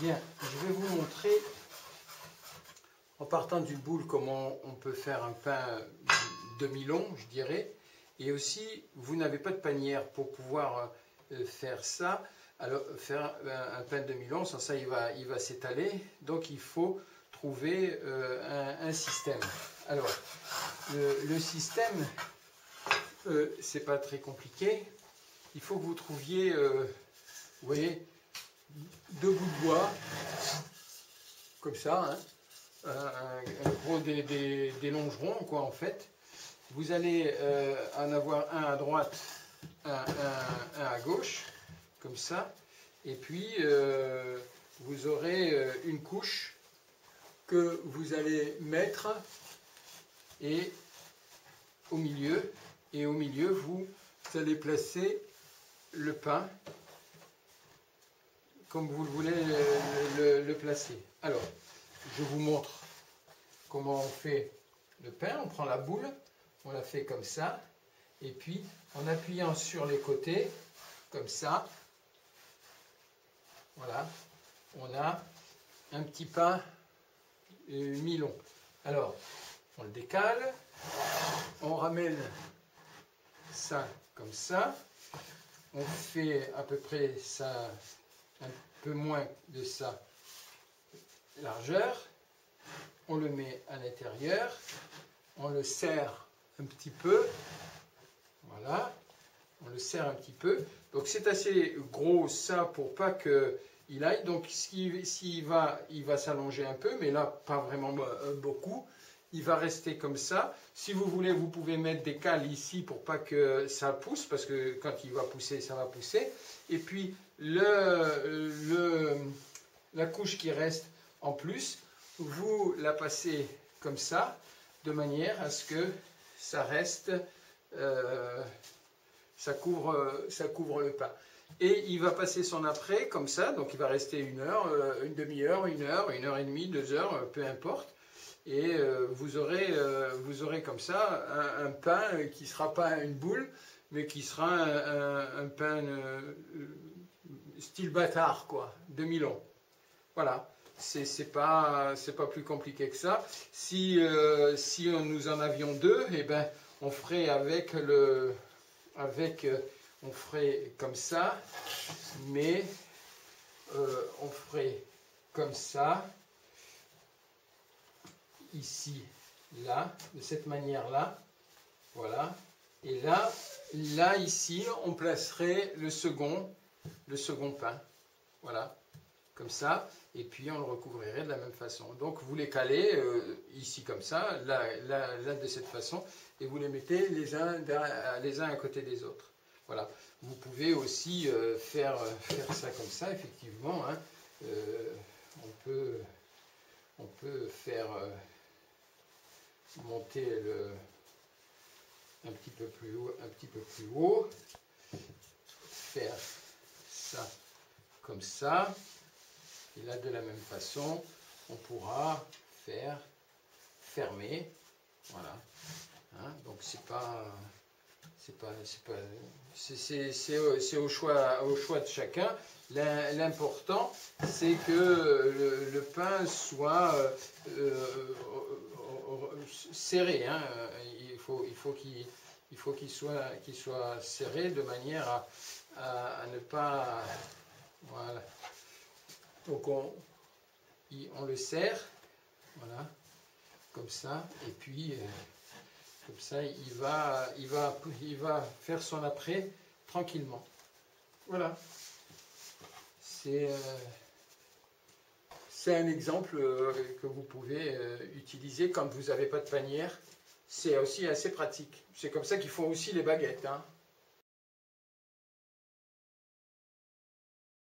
Bien, je vais vous montrer, en partant d'une boule, comment on peut faire un pain demi-long, je dirais. Et aussi, vous n'avez pas de panière pour pouvoir faire ça. Alors, faire un pain demi-long, sans ça, il va s'étaler. Donc, il faut trouver un système. Alors, le système, c'est pas très compliqué. Il faut que vous trouviez, vous voyez, deux bouts de bois, comme ça, hein, gros des longerons, quoi, en fait. Vous allez en avoir un à droite, un à gauche, comme ça. Et puis, vous aurez une couche que vous allez mettre et au milieu. Et au milieu, vous allez placer le pain comme vous voulez le placer. Alors, je vous montre comment on fait le pain. On prend la boule, on la fait comme ça, et puis en appuyant sur les côtés, comme ça, voilà, on a un petit pain mi-long. Alors, on le décale, on ramène ça comme ça, on fait à peu près ça, un peu moins de ça largeur, on le met à l'intérieur, on le serre un petit peu, voilà, on le serre un petit peu, donc c'est assez gros ça pour pas qu'il aille, donc il va s'allonger un peu, mais là pas vraiment beaucoup, il va rester comme ça. Si vous voulez, vous pouvez mettre des cales ici pour pas que ça pousse, parce que quand il va pousser, ça va pousser. Et puis la couche qui reste en plus, vous la passez comme ça, de manière à ce que ça reste, ça couvre le pain. Et il va passer son après comme ça, donc il va rester une heure, une demi-heure, une heure et demie, 2 heures, peu importe. Et vous aurez comme ça un pain qui ne sera pas une boule, mais qui sera un pain style bâtard, quoi, demi-long. Voilà, c'est pas plus compliqué que ça. Si nous en avions deux, eh ben, on ferait on ferait comme ça, mais on ferait comme ça, ici, là, de cette manière-là, voilà. Et là, ici, on placerait le second pain, voilà, comme ça, et puis on le recouvrirait de la même façon. Donc vous les calez ici comme ça, là de cette façon, et vous les mettez les uns à côté des autres. Voilà. Vous pouvez aussi faire ça comme ça, effectivement, hein. On peut faire monter un petit peu plus haut, faire ça comme ça, et là de la même façon on pourra faire fermer, voilà, hein, donc c'est au choix de chacun. L'important, c'est que le pain soit serré, hein. Il faut qu'il soit serré de manière à ne pas, voilà. Donc on le serre, voilà, comme ça, et puis comme ça il va faire son après tranquillement. Voilà. C'est un exemple que vous pouvez utiliser quand vous n'avez pas de panière. C'est aussi assez pratique. C'est comme ça qu'ils font aussi les baguettes, hein.